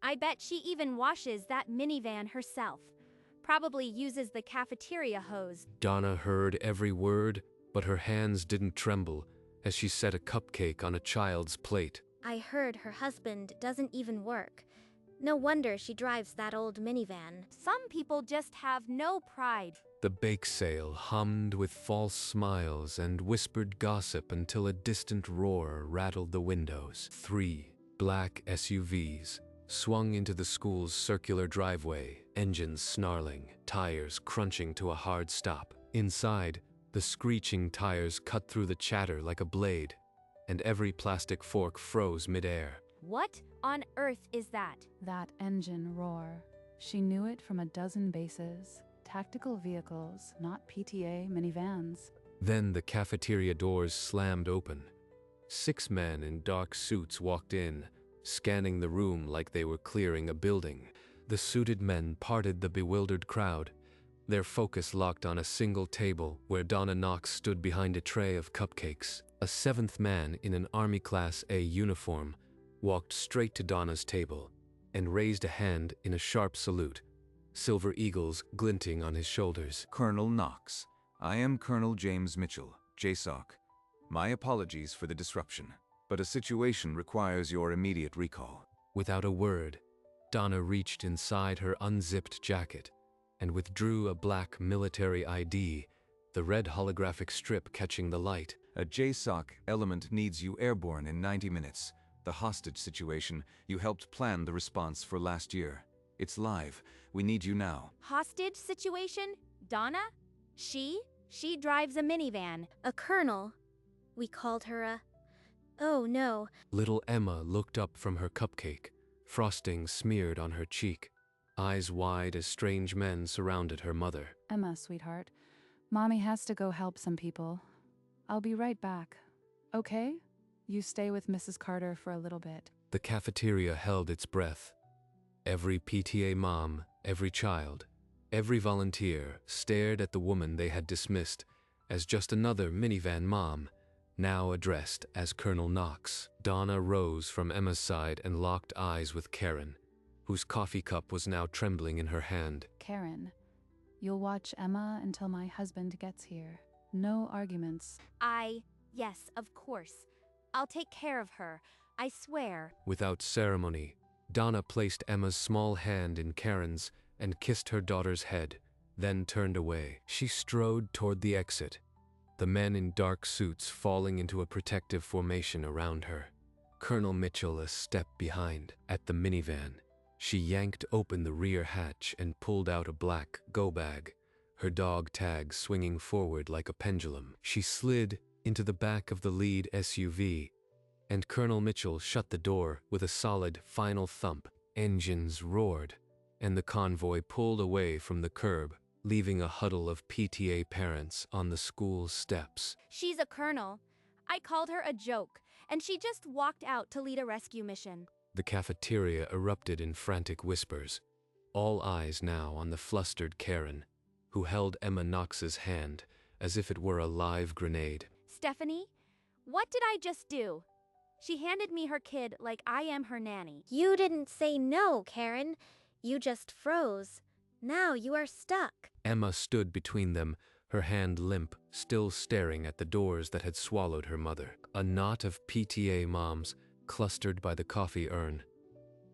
I bet she even washes that minivan herself. Probably uses the cafeteria hose. Donna heard every word, but her hands didn't tremble as she set a cupcake on a child's plate. I heard her husband doesn't even work. No wonder she drives that old minivan. Some people just have no pride. The bake sale hummed with false smiles and whispered gossip until a distant roar rattled the windows. 3 black SUVs swung into the school's circular driveway, engines snarling, tires crunching to a hard stop. Inside, the screeching tires cut through the chatter like a blade, and every plastic fork froze midair. What on earth is that? That engine roar. She knew it from a dozen bases. Tactical vehicles, not PTA minivans. Then the cafeteria doors slammed open. 6 men in dark suits walked in, scanning the room like they were clearing a building. The suited men parted the bewildered crowd, their focus locked on a single table where Donna Knox stood behind a tray of cupcakes. A 7th man in an Army Class A uniform walked straight to Donna's table and raised a hand in a sharp salute, silver eagles glinting on his shoulders. Colonel Knox, I am Colonel James Mitchell, JSOC. My apologies for the disruption, but a situation requires your immediate recall. Without a word, Donna reached inside her unzipped jacket and withdrew a black military ID, the red holographic strip catching the light. A JSOC element needs you airborne in 90 minutes. The hostage situation, you helped plan the response for last year. It's live. We need you now. Hostage situation? Donna? She drives a minivan. A colonel. We called her a... Oh no. Little Emma looked up from her cupcake, frosting smeared on her cheek. Eyes wide as strange men surrounded her mother. Emma, sweetheart, Mommy has to go help some people. I'll be right back. Okay? You stay with Mrs. Carter for a little bit. The cafeteria held its breath. Every PTA mom, every child, every volunteer stared at the woman they had dismissed as just another minivan mom, now addressed as Colonel Knox. Donna rose from Emma's side and locked eyes with Karen, whose coffee cup was now trembling in her hand. Karen, you'll watch Emma until my husband gets here. No arguments. Yes, of course. I'll take care of her. I swear. Without ceremony, Donna placed Emma's small hand in Karen's and kissed her daughter's head, then turned away. She strode toward the exit, the men in dark suits falling into a protective formation around her. Colonel Mitchell a step behind. At the minivan, she yanked open the rear hatch and pulled out a black go bag, her dog tag swinging forward like a pendulum. She slid into the back of the lead SUV, and Colonel Mitchell shut the door with a solid final thump. Engines roared, and the convoy pulled away from the curb, leaving a huddle of PTA parents on the school steps. She's a colonel. I called her a joke, and she just walked out to lead a rescue mission. The cafeteria erupted in frantic whispers, all eyes now on the flustered Karen, who held Emma Knox's hand as if it were a live grenade. Stephanie, what did I just do? She handed me her kid like I am her nanny. You didn't say no, Karen. You just froze. Now you are stuck. Emma stood between them, her hand limp, still staring at the doors that had swallowed her mother. A knot of PTA moms clustered by the coffee urn,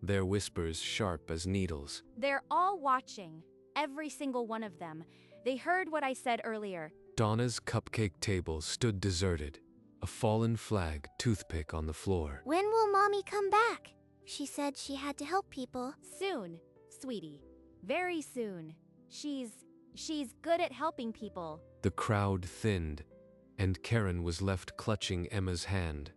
their whispers sharp as needles. They're all watching, every single one of them. They heard what I said earlier. Donna's cupcake table stood deserted, a fallen flag toothpick on the floor. When will Mommy come back? She said she had to help people. Soon, sweetie. Very soon. She's good at helping people. The crowd thinned, and Karen was left clutching Emma's hand,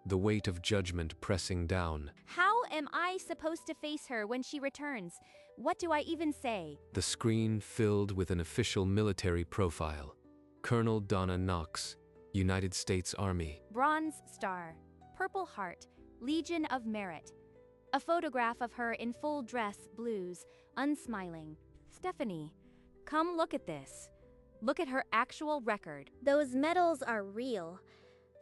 the weight of judgment pressing down. How am I supposed to face her when she returns? What do I even say? The screen filled with an official military profile. Colonel Donna Knox, United States Army. Bronze Star, Purple Heart, Legion of Merit. A photograph of her in full dress blues, unsmiling. Stephanie, come look at this. Look at her actual record. Those medals are real.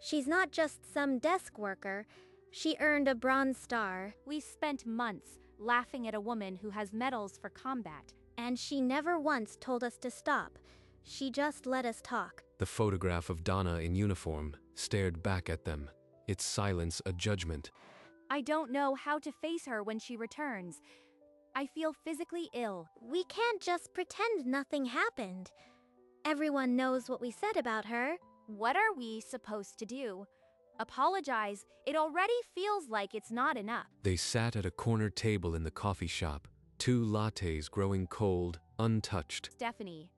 She's not just some desk worker. She earned a Bronze Star. We spent months laughing at a woman who has medals for combat. And she never once told us to stop. She just let us talk. The photograph of Donna in uniform stared back at them, its silence a judgment. I don't know how to face her when she returns. I feel physically ill. We can't just pretend nothing happened. Everyone knows what we said about her. What are we supposed to do? Apologize. It already feels like it's not enough. They sat at a corner table in the coffee shop, 2 lattes growing cold, untouched. Stephanie,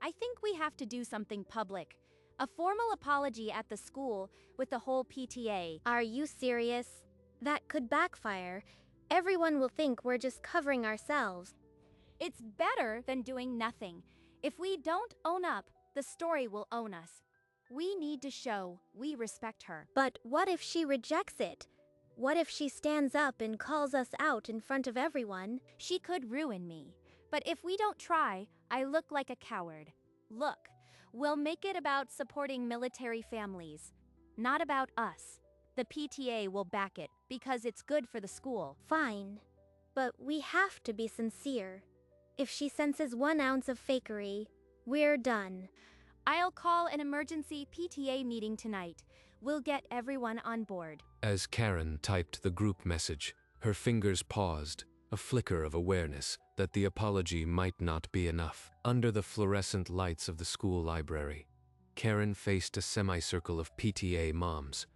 I think we have to do something public. A formal apology at the school with the whole PTA. Are you serious? That could backfire. Everyone will think we're just covering ourselves. It's better than doing nothing. If we don't own up, the story will own us. We need to show we respect her. But what if she rejects it? What if she stands up and calls us out in front of everyone? She could ruin me. But if we don't try, I look like a coward. Look, we'll make it about supporting military families, not about us. The PTA will back it because it's good for the school. Fine. But we have to be sincere. If she senses 1 ounce of fakery, we're done. I'll call an emergency PTA meeting tonight. We'll get everyone on board. As Karen typed the group message, her fingers paused, a flicker of awareness that the apology might not be enough. Under the fluorescent lights of the school library, Karen faced a semicircle of PTA moms,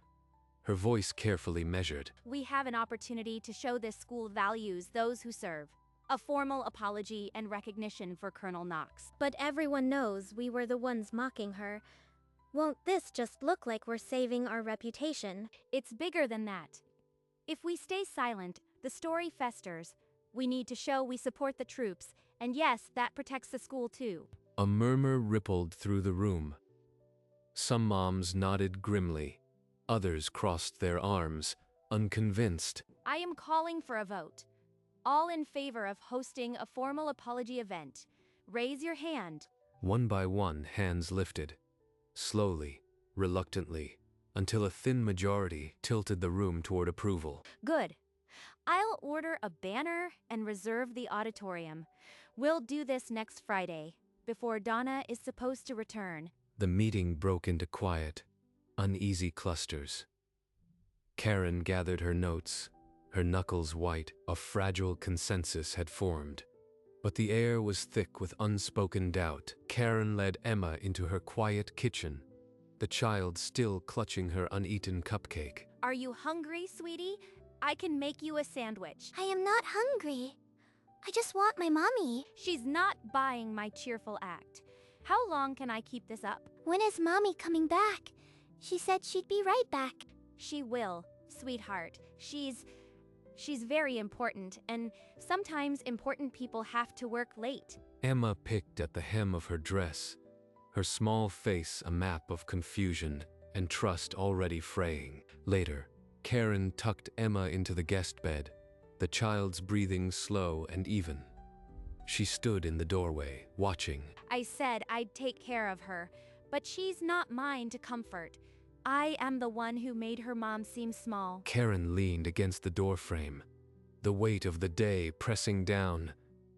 her voice carefully measured. We have an opportunity to show this school values those who serve. A formal apology and recognition for Colonel Knox. But everyone knows we were the ones mocking her. Won't this just look like we're saving our reputation? It's bigger than that. If we stay silent, the story festers. We need to show we support the troops, and yes, that protects the school too. A murmur rippled through the room. Some moms nodded grimly. Others crossed their arms, unconvinced. I am calling for a vote. All in favor of hosting a formal apology event. Raise your hand. One by one, hands lifted. Slowly, reluctantly, until a thin majority tilted the room toward approval. Good. I'll order a banner and reserve the auditorium. We'll do this next Friday, before Donna is supposed to return. The meeting broke into quiet, uneasy clusters. Karen gathered her notes, her knuckles white. A fragile consensus had formed. But the air was thick with unspoken doubt. Karen led Emma into her quiet kitchen, the child still clutching her uneaten cupcake. Are you hungry, sweetie? I can make you a sandwich. I am not hungry. I just want my mommy. She's not buying my cheerful act. How long can I keep this up? When is mommy coming back? She said she'd be right back. She will, sweetheart. She's very important, and sometimes important people have to work late. Emma picked at the hem of her dress, her small face a map of confusion and trust already fraying. Later, Karen tucked Emma into the guest bed, the child's breathing slow and even. She stood in the doorway, watching. I said I'd take care of her, but she's not mine to comfort. I am the one who made her mom seem small. Karen leaned against the doorframe, the weight of the day pressing down,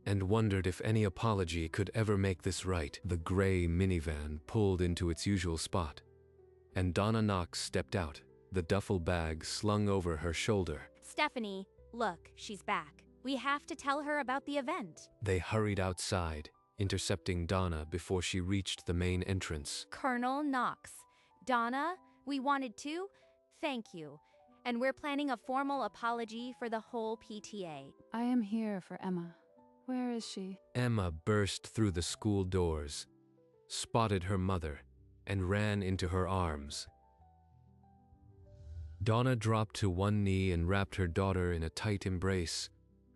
and wondered if any apology could ever make this right. The gray minivan pulled into its usual spot, and Donna Knox stepped out, the duffel bag slung over her shoulder. Stephanie, look, she's back. We have to tell her about the event. They hurried outside, intercepting Donna before she reached the main entrance. Colonel Knox. Donna, we wanted to thank you, and we're planning a formal apology for the whole PTA. I am here for Emma. Where is she? Emma burst through the school doors, spotted her mother, and ran into her arms. Donna dropped to one knee and wrapped her daughter in a tight embrace,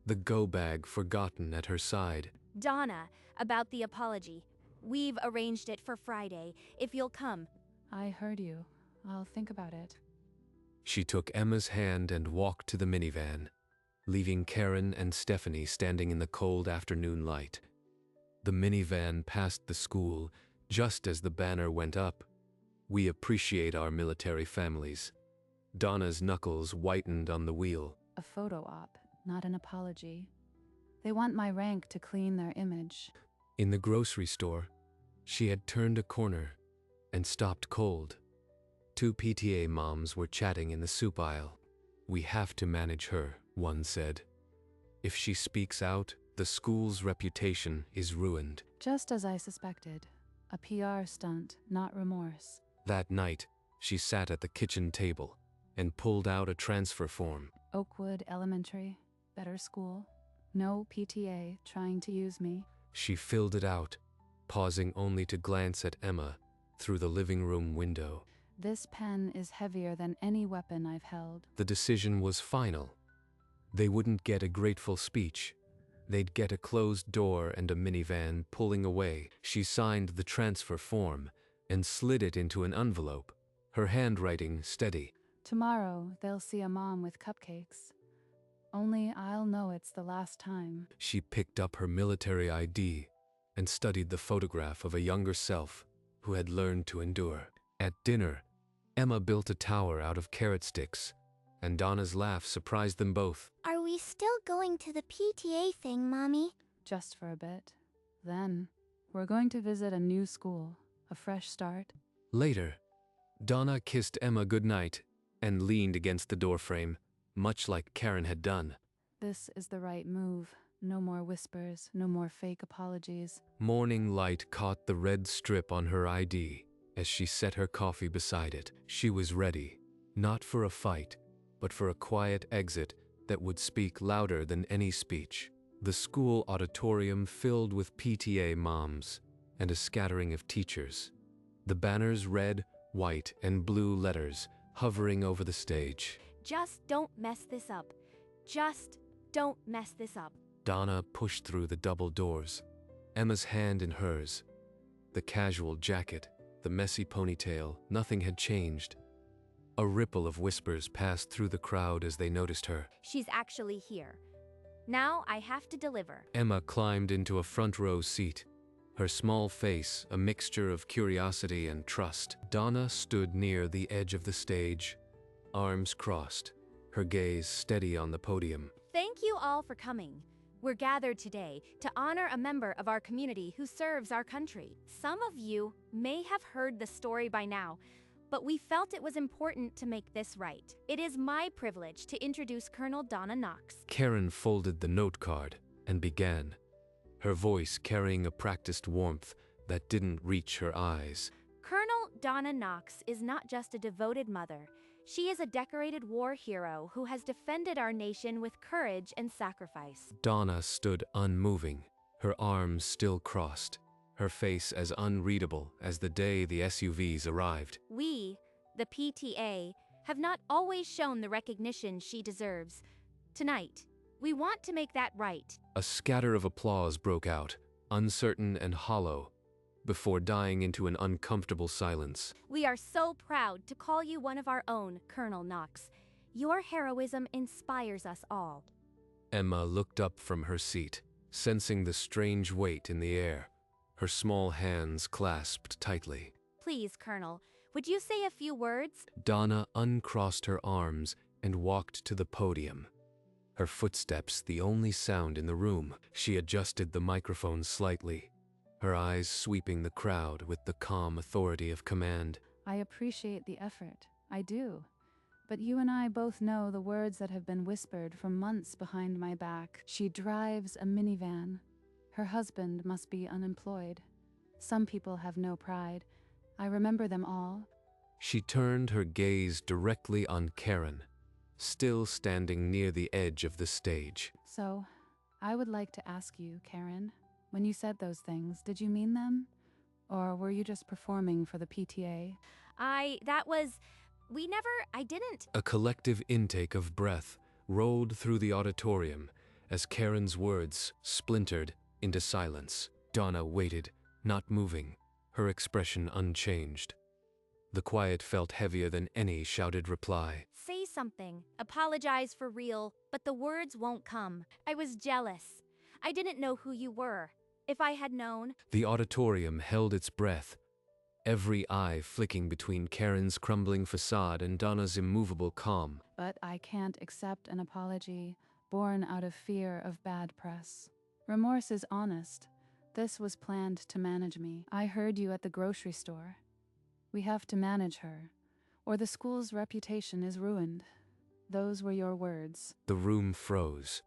the go-bag forgotten at her side. Donna, about the apology. We've arranged it for Friday, if you'll come. I heard you. I'll think about it. She took Emma's hand and walked to the minivan, leaving Karen and Stephanie standing in the cold afternoon light. The minivan passed the school just as the banner went up. We appreciate our military families. Donna's knuckles whitened on the wheel. A photo op. not an apology. They want my rank to clean their image. In the grocery store, she had turned a corner and stopped cold. Two PTA moms were chatting in the soup aisle. "We have to manage her," one said. "If she speaks out, the school's reputation is ruined." Just as I suspected. A PR stunt, not remorse. That night, she sat at the kitchen table and pulled out a transfer form. Oakwood Elementary, better school. No PTA trying to use me. She filled it out, pausing only to glance at Emma through the living room window. This pen is heavier than any weapon I've held. The decision was final. They wouldn't get a grateful speech. They'd get a closed door and a minivan pulling away. She signed the transfer form and slid it into an envelope, her handwriting steady. Tomorrow, they'll see a mom with cupcakes. Only I'll know it's the last time. She picked up her military ID and studied the photograph of a younger self who had learned to endure. At dinner, Emma built a tower out of carrot sticks, and Donna's laugh surprised them both. Are we still going to the PTA thing, Mommy? Just for a bit. Then, we're going to visit a new school, a fresh start. Later, Donna kissed Emma goodnight and leaned against the doorframe, much like Karen had done. This is the right move. No more whispers, no more fake apologies. Morning light caught the red strip on her ID as she set her coffee beside it. She was ready, not for a fight, but for a quiet exit that would speak louder than any speech. The school auditorium filled with PTA moms and a scattering of teachers. The banners red, white, and blue letters hovering over the stage. Just don't mess this up. Just don't mess this up. Donna pushed through the double doors, Emma's hand in hers. The casual jacket, the messy ponytail, nothing had changed. A ripple of whispers passed through the crowd as they noticed her. She's actually here. Now I have to deliver. Emma climbed into a front row seat, her small face a mixture of curiosity and trust. Donna stood near the edge of the stage, arms crossed, her gaze steady on the podium. Thank you all for coming. We're gathered today to honor a member of our community who serves our country. Some of you may have heard the story by now, but we felt it was important to make this right. It is my privilege to introduce Colonel Donna Knox. Karen folded the note card and began, her voice carrying a practiced warmth that didn't reach her eyes. Colonel Donna Knox is not just a devoted mother. She is a decorated war hero who has defended our nation with courage and sacrifice. Donna stood unmoving, her arms still crossed, her face as unreadable as the day the SUVs arrived. We, the PTA, have not always shown the recognition she deserves. Tonight, we want to make that right. A scatter of applause broke out, uncertain and hollow, before dying into an uncomfortable silence. We are so proud to call you one of our own, Colonel Knox. Your heroism inspires us all. Emma looked up from her seat, sensing the strange weight in the air, her small hands clasped tightly. Please, Colonel, would you say a few words? Donna uncrossed her arms and walked to the podium, her footsteps the only sound in the room. She adjusted the microphone slightly, her eyes sweeping the crowd with the calm authority of command. I appreciate the effort. I do. But you and I both know the words that have been whispered for months behind my back. She drives a minivan. Her husband must be unemployed. Some people have no pride. I remember them all. She turned her gaze directly on Karen, still standing near the edge of the stage. So, I would like to ask you, Karen, when you said those things, did you mean them? Or were you just performing for the PTA? I didn't. A collective intake of breath rolled through the auditorium as Karen's words splintered into silence. Donna waited, not moving, her expression unchanged. The quiet felt heavier than any shouted reply. Say something. Apologize for real, but the words won't come. I was jealous. I didn't know who you were. If I had known. The auditorium held its breath, every eye flicking between Karen's crumbling facade and Donna's immovable calm. But I can't accept an apology born out of fear of bad press. Remorse is honest. This was planned to manage me. I heard you at the grocery store. We have to manage her, or the school's reputation is ruined. Those were your words. The room froze.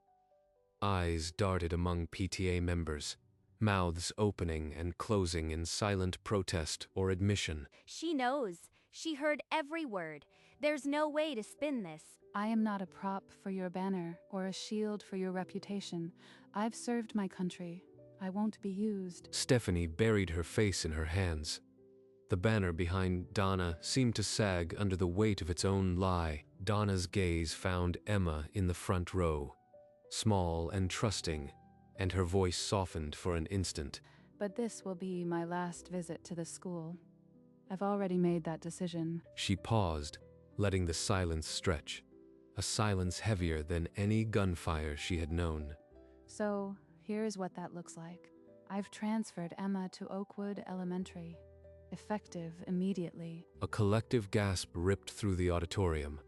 Eyes darted among PTA members, mouths opening and closing in silent protest or admission. She knows. She heard every word. There's no way to spin this. I am not a prop for your banner or a shield for your reputation. I've served my country. I won't be used. Stephanie buried her face in her hands. The banner behind Donna seemed to sag under the weight of its own lie. Donna's gaze found Emma in the front row, small and trusting, and her voice softened for an instant. But this will be my last visit to the school. I've already made that decision. She paused, letting the silence stretch, a silence heavier than any gunfire she had known. So, here's what that looks like. I've transferred Emma to Oakwood Elementary, effective immediately. A collective gasp ripped through the auditorium,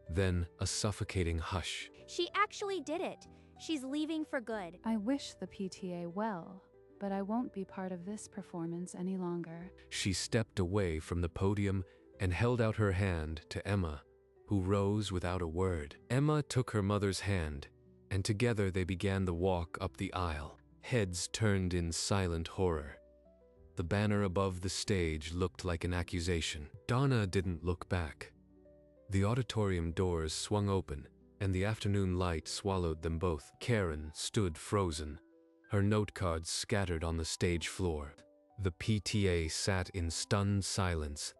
then a suffocating hush. She actually did it. She's leaving for good. I wish the PTA well, but I won't be part of this performance any longer. She stepped away from the podium and held out her hand to Emma, who rose without a word. Emma took her mother's hand, and together they began the walk up the aisle. Heads turned in silent horror. The banner above the stage looked like an accusation. Donna didn't look back. The auditorium doors swung open, and the afternoon light swallowed them both. Karen stood frozen, her note cards scattered on the stage floor. The PTA sat in stunned silence,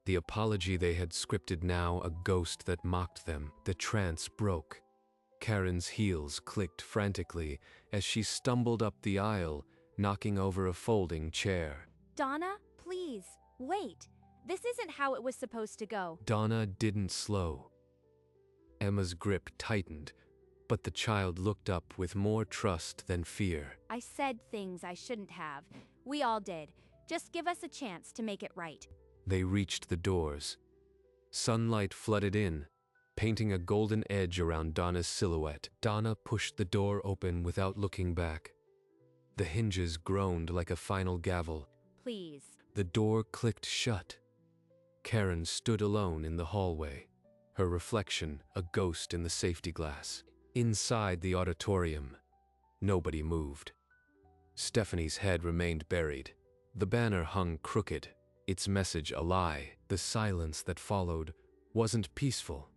the apology they had scripted now a ghost that mocked them. The trance broke. Karen's heels clicked frantically as she stumbled up the aisle, knocking over a folding chair. Donna, please, wait. This isn't how it was supposed to go. Donna didn't slow. Emma's grip tightened, but the child looked up with more trust than fear. I said things I shouldn't have. We all did. Just give us a chance to make it right. They reached the doors. Sunlight flooded in, painting a golden edge around Donna's silhouette. Donna pushed the door open without looking back. The hinges groaned like a final gavel. Please. The door clicked shut. Karen stood alone in the hallway, her reflection a ghost in the safety glass. Inside the auditorium, nobody moved. Stephanie's head remained buried. The banner hung crooked, its message a lie. The silence that followed wasn't peaceful.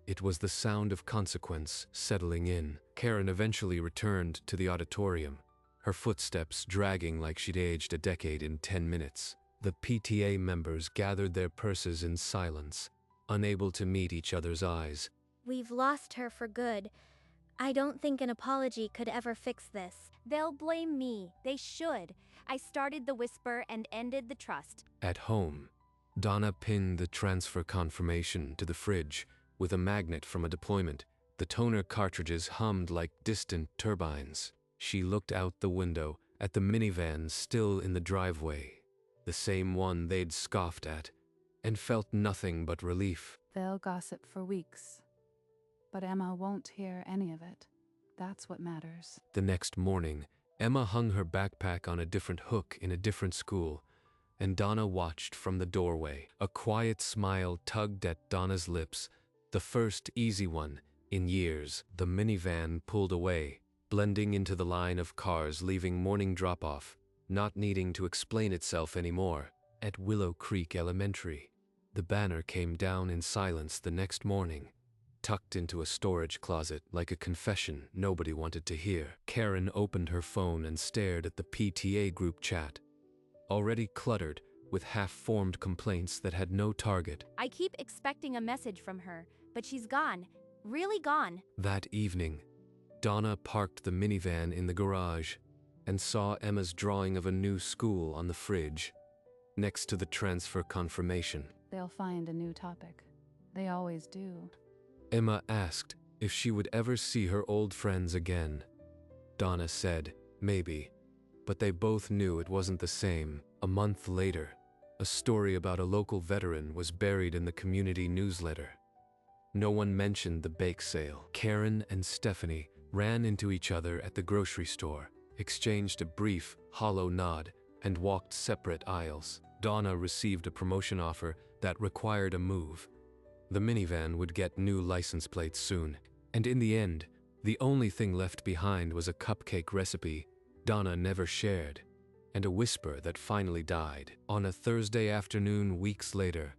It was the sound of consequence settling in. Karen eventually returned to the auditorium, her footsteps dragging like she'd aged a decade in 10 minutes. The PTA members gathered their purses in silence, unable to meet each other's eyes. We've lost her for good. I don't think an apology could ever fix this. They'll blame me. They should. I started the whisper and ended the trust. At home, Donna pinned the transfer confirmation to the fridge with a magnet from a deployment. The toner cartridges hummed like distant turbines. She looked out the window at the minivan still in the driveway, the same one they'd scoffed at, and felt nothing but relief. They'll gossip for weeks, but Emma won't hear any of it. That's what matters. The next morning, Emma hung her backpack on a different hook in a different school, and Donna watched from the doorway. A quiet smile tugged at Donna's lips, the first easy one in years. The minivan pulled away, blending into the line of cars leaving morning drop-off, not needing to explain itself anymore. At Willow Creek Elementary, the banner came down in silence the next morning, tucked into a storage closet like a confession nobody wanted to hear. Karen opened her phone and stared at the PTA group chat, already cluttered with half-formed complaints that had no target. I keep expecting a message from her, but she's gone. Really gone. That evening, Donna parked the minivan in the garage and saw Emma's drawing of a new school on the fridge, next to the transfer confirmation. They'll find a new topic. They always do. Emma asked if she would ever see her old friends again. Donna said, maybe, but they both knew it wasn't the same. A month later, a story about a local veteran was buried in the community newsletter. No one mentioned the bake sale. Karen and Stephanie ran into each other at the grocery store, exchanged a brief, hollow nod, and walked separate aisles. Donna received a promotion offer that required a move. The minivan would get new license plates soon, and in the end, the only thing left behind was a cupcake recipe Donna never shared, and a whisper that finally died. On a Thursday afternoon weeks later,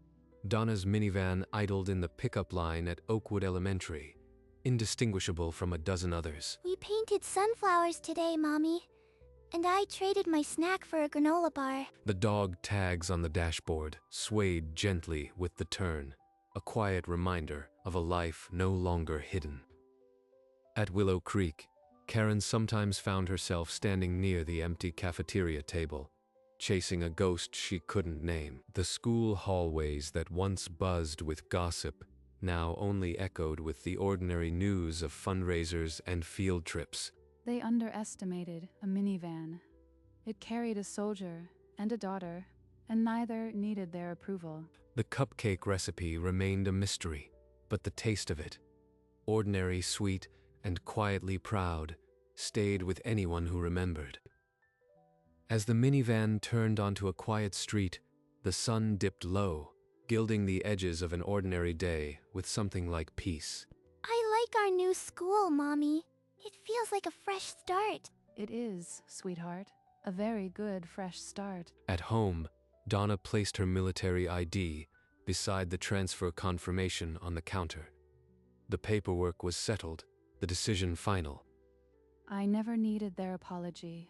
Donna's minivan idled in the pickup line at Oakwood Elementary, indistinguishable from a dozen others. We painted sunflowers today, Mommy. And I traded my snack for a granola bar. The dog tags on the dashboard swayed gently with the turn, a quiet reminder of a life no longer hidden. At Willow Creek, Karen sometimes found herself standing near the empty cafeteria table, chasing a ghost she couldn't name. The school hallways that once buzzed with gossip now only echoed with the ordinary news of fundraisers and field trips. They underestimated a minivan. It carried a soldier and a daughter, and neither needed their approval. The cupcake recipe remained a mystery, but the taste of it, ordinary, sweet, and quietly proud, stayed with anyone who remembered. As the minivan turned onto a quiet street, the sun dipped low, gilding the edges of an ordinary day with something like peace. I like our new school, Mommy. It feels like a fresh start. It is, sweetheart, a very good fresh start. At home, Donna placed her military ID beside the transfer confirmation on the counter. The paperwork was settled, the decision final. I never needed their apology.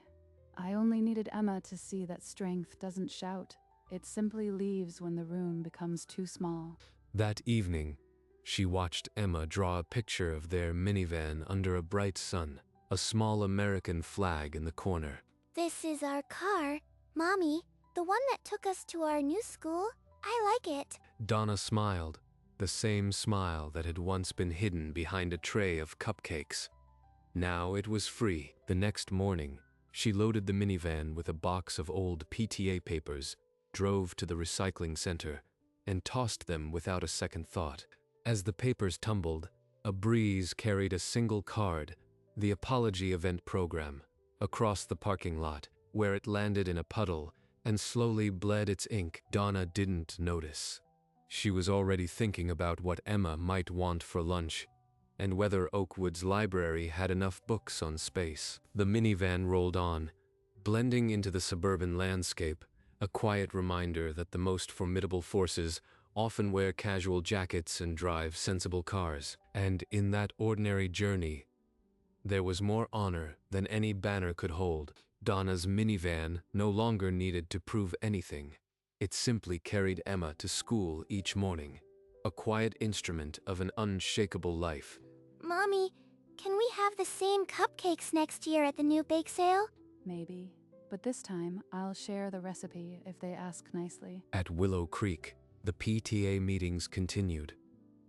I only needed Emma to see that strength doesn't shout. It simply leaves when the room becomes too small. That evening, she watched Emma draw a picture of their minivan under a bright sun, a small American flag in the corner. This is our car. Mommy, the one that took us to our new school. I like it. Donna smiled, the same smile that had once been hidden behind a tray of cupcakes. Now it was free. The next morning, she loaded the minivan with a box of old PTA papers, drove to the recycling center, and tossed them without a second thought. As the papers tumbled, a breeze carried a single card, the apology event program, across the parking lot, where it landed in a puddle and slowly bled its ink. Donna didn't notice. She was already thinking about what Emma might want for lunch, and whether Oakwood's library had enough books on space. The minivan rolled on, blending into the suburban landscape, a quiet reminder that the most formidable forces often wear casual jackets and drive sensible cars. And in that ordinary journey, there was more honor than any banner could hold. Donna's minivan no longer needed to prove anything. It simply carried Emma to school each morning, a quiet instrument of an unshakable life. Mommy, can we have the same cupcakes next year at the new bake sale? Maybe, but this time I'll share the recipe if they ask nicely. At Willow Creek, the PTA meetings continued,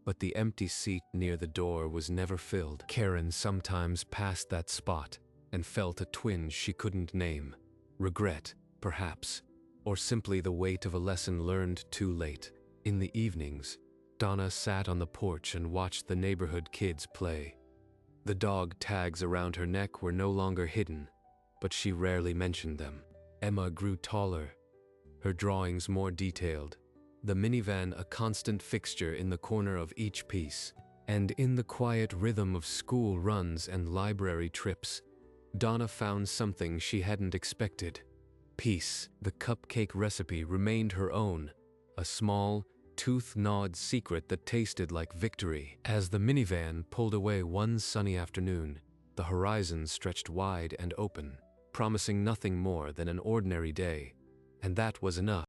but the empty seat near the door was never filled. Karen sometimes passed that spot and felt a twinge she couldn't name. Regret, perhaps, or simply the weight of a lesson learned too late. In the evenings, Donna sat on the porch and watched the neighborhood kids play. The dog tags around her neck were no longer hidden, but she rarely mentioned them. Emma grew taller, her drawings more detailed, the minivan a constant fixture in the corner of each piece. And in the quiet rhythm of school runs and library trips, Donna found something she hadn't expected. Peace. The cupcake recipe remained her own, a small, tooth-gnawed secret that tasted like victory. As the minivan pulled away one sunny afternoon, the horizon stretched wide and open, promising nothing more than an ordinary day, and that was enough.